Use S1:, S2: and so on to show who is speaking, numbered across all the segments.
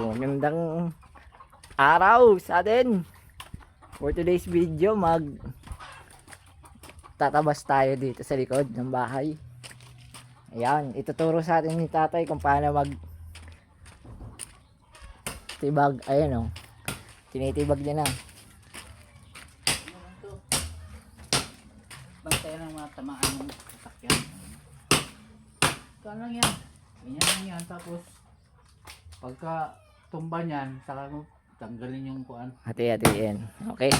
S1: Magandang araw sa atin. For today's video, tatabas tayo dito sa likod ng bahay. Ayan, ituturo sa atin ni tatay kung paano tibag. Ayan o, tinitibag niya na.
S2: Bantay ng mga tamaan ng sasakyan. Ito lang yan. Ganyan lang yan. Tapos, pagka tumba niyan, saka mo tanggalin yung kuan.
S1: Hati-hatiin. Okay.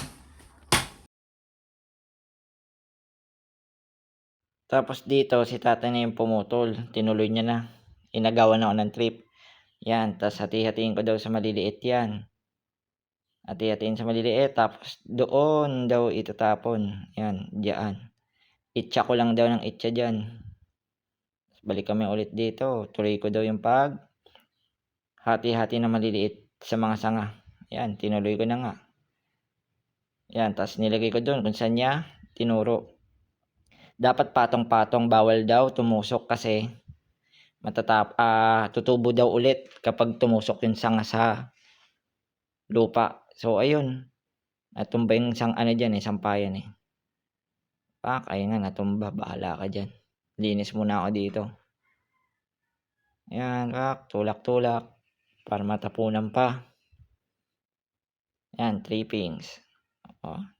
S1: Tapos dito, si tatay na yung pumutol. Tinuloy niya na. Inagawan ako ng trip. Yan, tapos hati-hatiin ko daw sa maliliit yan. Hati-hatiin sa maliliit. Tapos doon daw itatapon. Yan, diyan. Itcha ko lang daw ng itcha dyan. Balik kami ulit dito. Tuloy ko daw yung hati-hati na maliliit sa mga sanga. Yan, tinuloy ko na nga. Yan, tapos nilagay ko doon kung saan niya tinuro. Dapat patong-patong, bawal daw tumusok kasi tutubo daw ulit kapag tumusok yung sanga sa lupa. So, ayun. Natumba yung sampayan eh. Ayun nga, natumba. Bahala ka dyan. Linis muna ako dito. Yan, tulak-tulak. Para matapunan pa. Yan, trippings.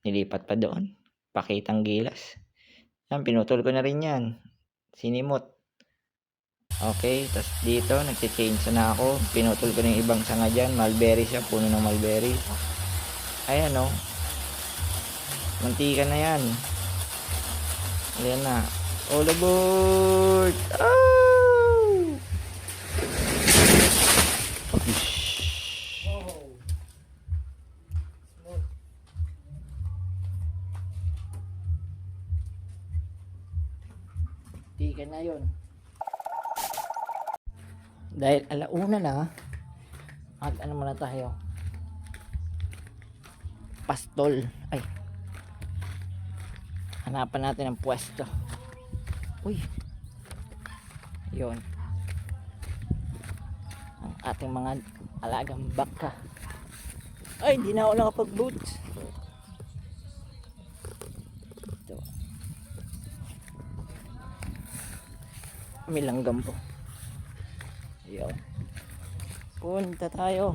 S1: Nilipat pa doon. Pakitang gilas. Yan, pinutol ko na rin yan. Sinimot. Okay, tapos dito, nagche-change na ako. Pinutol ko na yung ibang sanga dyan. Mulberry siya, puno ng mulberry. Ayan o. Mantika na yan. Ayan na. All aboard! Oh! Tikan na yun. Dahil alauna na, ano muna tayo? Pastol. Ay. Hanapan natin ang pwesto. Uy. Yun. Ang ating mga alagang baka. Ay, hindi na ako nakapag-boots. Ito. May langgam po. Ayun. Punta tayo.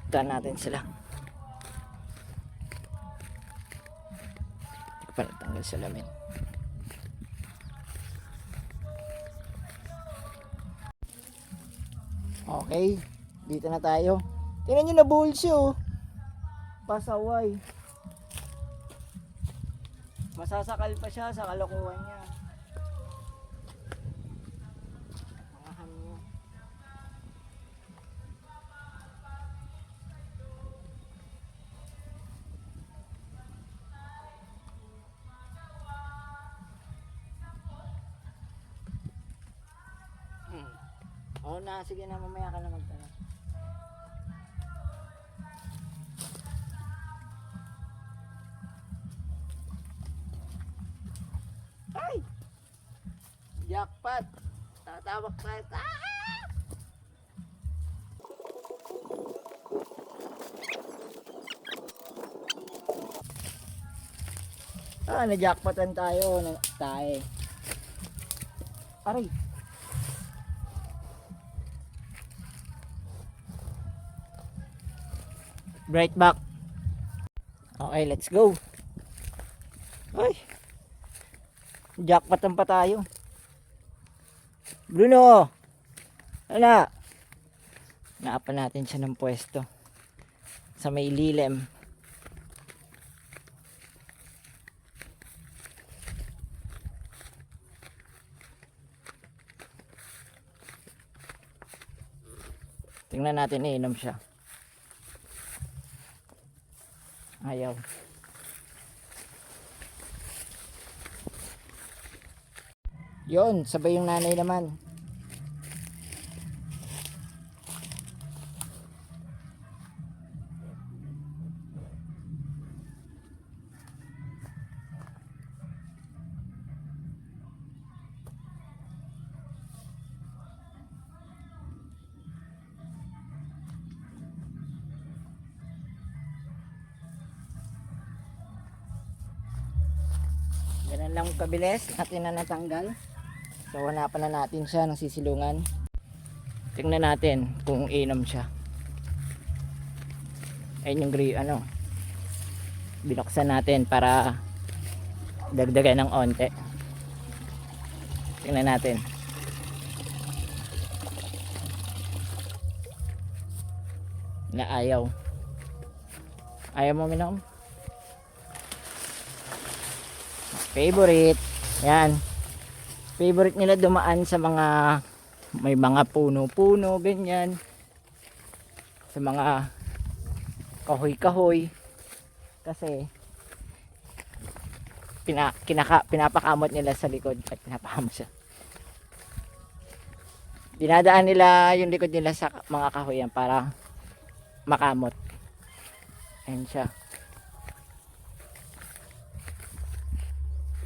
S1: Punta natin sila. Hindi ko pa natanggal salamin. Okay. Dito na tayo. Tingnan nyo na bulsi oh. Pasaway. Masasakal pa siya sa kalokohan niya. Oo na, sige na, mamaya ka na magtanong. Ay! Jackpot! Tatawag tayo. Na-jackpotan tayo. Tayo. Aray! Bright back. Okay, let's go. Ay. Jackpotan pa tayo. Bruno. Ala. Naapan natin siya ng pwesto. Sa may lilim. Tingnan natin, iinom siya. Ayaw. Yon, sabay yung nanay naman. Yan lang kabilis natin na natanggal. So hanapan na natin siya ng sisilungan. Tingnan natin kung inom siya. Ayun yung binuksan natin para dagdagan ng onte. Tingnan natin. Na ayaw mo minom. Favorite. Yan. Favorite nila dumaan sa mga may mga puno-puno ganyan. Sa mga kahoy-kahoy. Kasi pinapakamot nila sa likod at pinapakamot siya. Dinadaan nila yung likod nila sa mga kahoy yan para makamot. Ayan siya.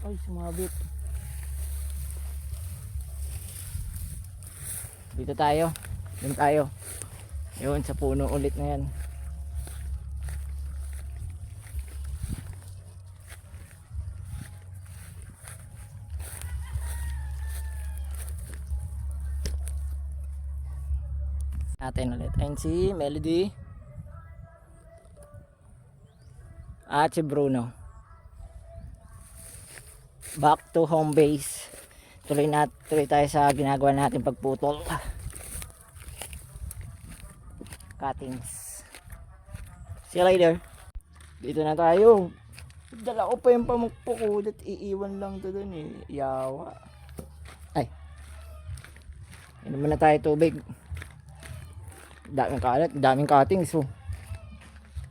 S1: Ay, sumabit. Dito tayo. Doon tayo. Yun, sa puno ulit na yan. Natin ulit. Ayun si Melody. At si Bruno. Back to home base. Tuloy tayo sa ginagawa natin pagputol. Cuttings. See you later. Dito na tayo. Dala ko pa yung pamukpo ko. Iiwan lang to dun eh. Yawa. Ay. Inom muna tayo tubig. Daming kalat. Daming cuttings. Oh.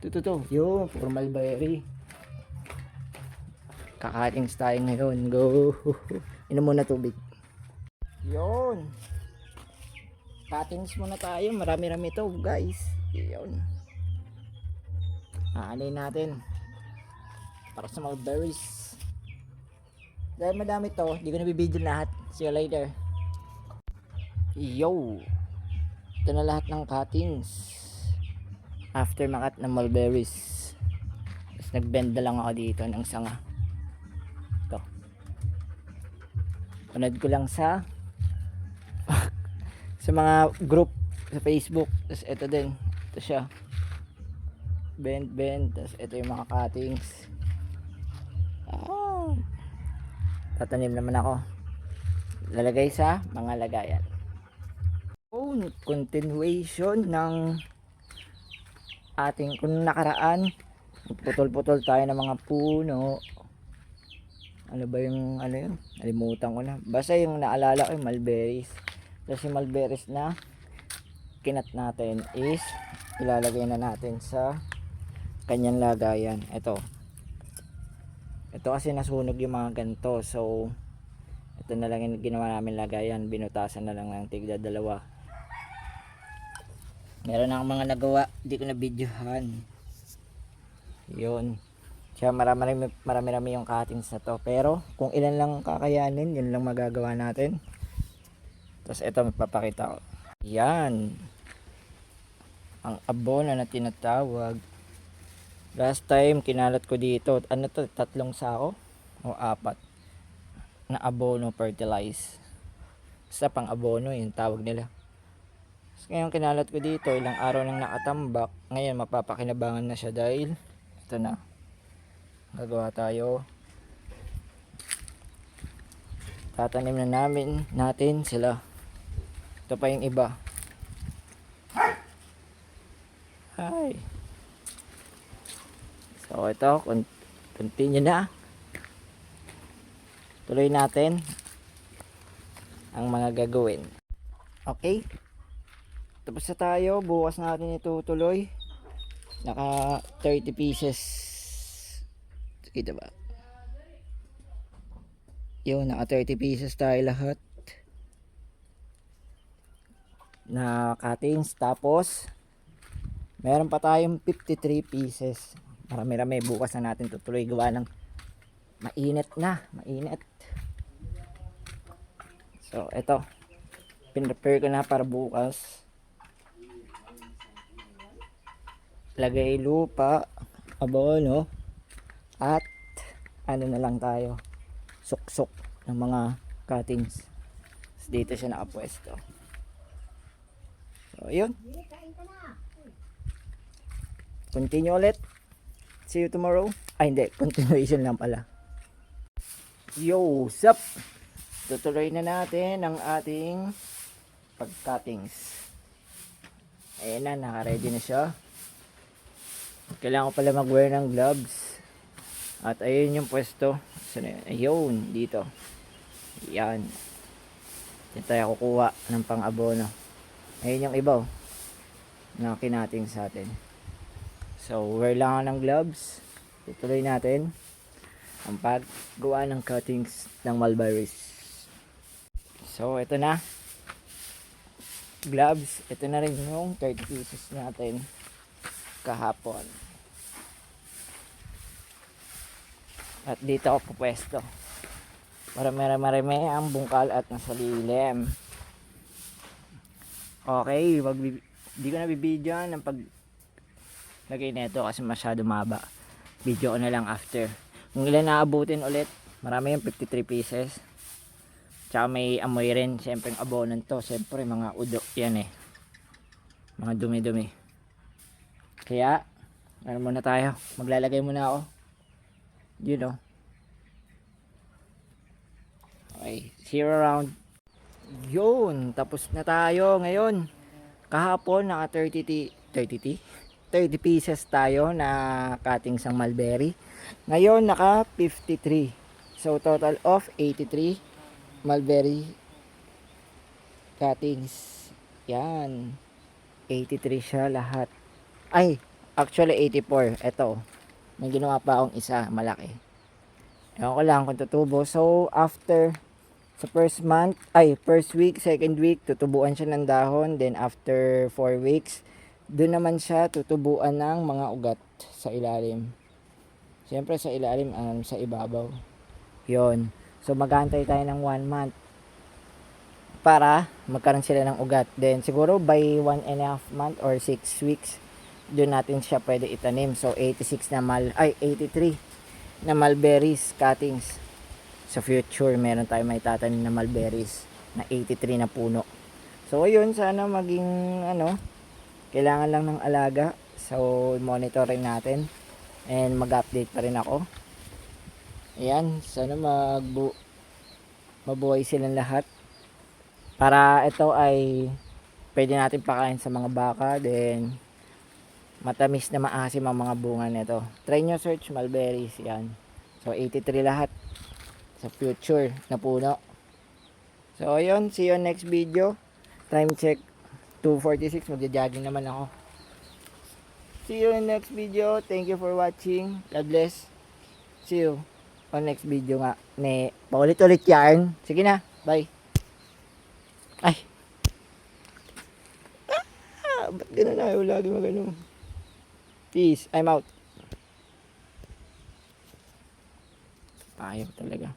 S1: Ito. Yo, formal berry. Kakating's tayo ngayon. Go. Inom muna tubig. Yun. Cuttings muna tayo. Marami-rami ito guys. Yun. Aanay natin. Para sa mga berries. Dahil madami to, hindi ko nabibidyo lahat. See you later. Yo. Ito na lahat ng cuttings. After makat ng mulberries. Tapos nagbenda lang ako dito ng sanga. Ito. Punod ko lang sa mga group sa Facebook. Tapos ito din. Ito siya. Bend. Tapos ito yung mga cuttings. Tatanim naman ako. Lalagay sa mga lagayan. Continuation ng ating kung nakaraan, putol-putol tayo ng mga puno. Ano ba yung yun? Nalimutan ko na. Basta yung naalala ko yung mulberries. Tapos yung mulberries na kinat natin is ilalagay na natin sa kanyang lagayan. Ito kasi nasunog yung mga ganito. So ito na lang yung ginawa namin lagayan. Binutasan na lang ng tigda dalawa. Meron akong mga nagawa, hindi ko na videohan. Yun. Kaya marami yung cuttings na to. Pero kung ilan lang kakayanin, yun lang magagawa natin. Tapos ito magpapakita ko. Yan. Ang abono na tinatawag. Last time kinalat ko dito. Ano to? 3 sako? O 4? Na abono fertilize. Sa pang abono yung tawag nila. Ngayon kinalat ko dito, ilang araw nang nakatambak. Ngayon mapapakinabangan na siya dahil ito na. Gagawa tayo. Tatanim na natin sila. Ito pa yung iba. Hi. So ito, continue na. Tuloy natin ang mga gagawin. Okay? Tapos na tayo, bukas natin itutuloy. Naka 30 pieces. Kita ba? Yun, naka 30 pieces tayo lahat. Na cuttings. Tapos, meron pa tayong 53 pieces. Marami-rami. Bukas na natin tutuloy gawa ng mainit na. Mainit. So, ito. Pinrepare ko na para bukas. Lagay lupa, abono, at ano na lang tayo. suksok ng mga cuttings. Tapos dito siya nakapwesto. So, yun. Continue ulit. See you tomorrow. Ay, hindi. Continuation lang pala. Yo, sup? Tutuloy na natin ang ating pag-cuttings. Ayan na, naka-ready na siya. Kailangan ko pala mag-wear ng gloves. At ayun yung pwesto. Ayun, dito. Yan. Yan tayo kukuha ng pang-abono. Ayun yung iba, na kinating sa atin. So, wear lang ng gloves. Tutuloy natin ang paggawa ng cuttings ng mulberries. So, ito na. Gloves. Ito na rin yung 30 pieces natin kahapon. At dito ako pupwesto. Marami ang bungkal at nasa lilim. Okay, di ko na bibidyoan ng paglagay nito kasi masyado maba. Video ko na lang after. Kung ilan naabutin ulit, marami yung 53 pieces. Tsaka may amoy rin, siyempre yung abonon to. Siyempre mga udo yan eh. Mga dumi-dumi. Kaya, ano muna tayo? Maglalagay muna ako. You know. Okay, see you around. Yun, tapos na tayo ngayon. Kahapon naka 30 pieces tayo na cutting sang mulberry. Ngayon naka 53. So total of 83 mulberry cuttings. Yan. 83 siya lahat. Ay, actually 84. Ito. May ginawa pa akong isa, malaki. Ewan ko lang kung tutubo. So after sa first week, second week, tutubuan siya ng dahon. Then after 4 weeks, doon naman siya tutubuan ng mga ugat sa ilalim. Siyempre sa ilalim, sa ibabaw. Yon. So magantay tayo ng 1 month para magkaroon sila ng ugat. Then siguro by 1.5 month or 6 weeks, doon natin siya pwede itanim. So 83 na mulberries cuttings. Sa future, meron tayo may tatanim na mulberries na 83 na puno. So, ayun, sana maging, kailangan lang ng alaga. So, monitoring natin. And mag-update pa rin ako. Ayan, sana mabuhay silang lahat. Para ito ay pwede natin pakain sa mga baka. Then, matamis na maasim ang mga bunga nito. Try nyo search mulberries, yan. So, 83 lahat. Sa future na puno. So ayun, see you next video. Time check 2:46, magja-jogging naman ako. See you in next video. Thank you for watching. God bless. See you on next video nga. Paulit-ulit yan. Sige na, bye. Ay. Ba't ganun ayaw lagi magano? Peace, I'm out. Ayaw talaga.